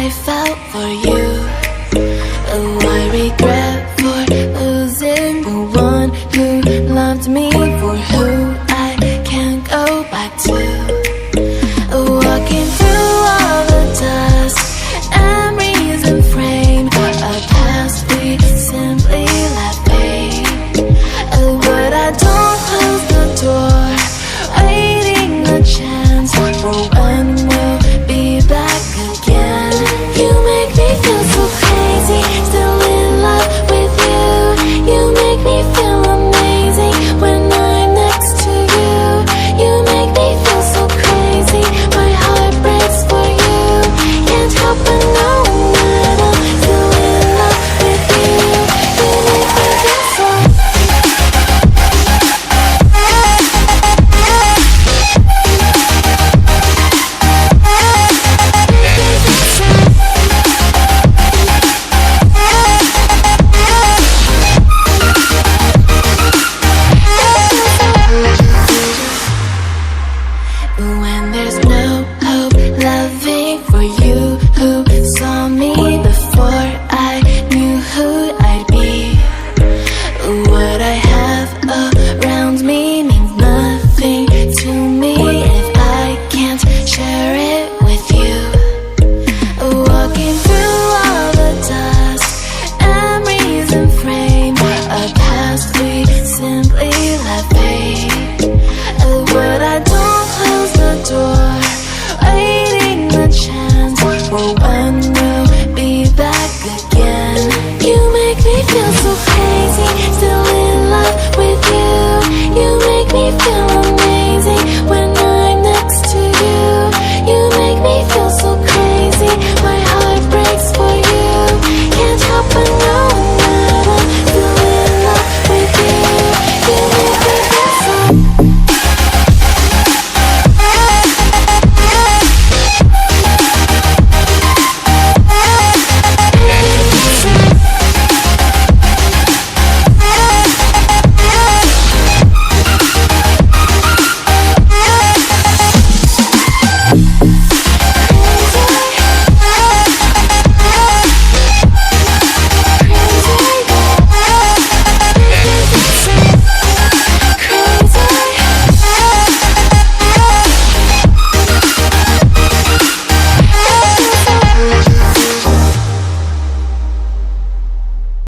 I felt for you. Oh, I regret for losing the one who loved me, for who I can't go back to. Walking through all the dust, memories and frame, a past we simply let fade. Oh, but I don't close the door, waiting a chance for when we'll be back again. You make me feel so crazy, still in love with you. You make me feel amazing when I'm next to you. You make me feel so crazy, my heart breaks for you. Can't help but know that I'm still in love with you. You make me feel so. When there's no hope, loving for you who saw me before I knew who I'd be. What I have around me means nothing to me if I can't share it with you. Walking through all the dust, memories and frame, a past we simply let fade. But I don't close the door, waiting a chance for when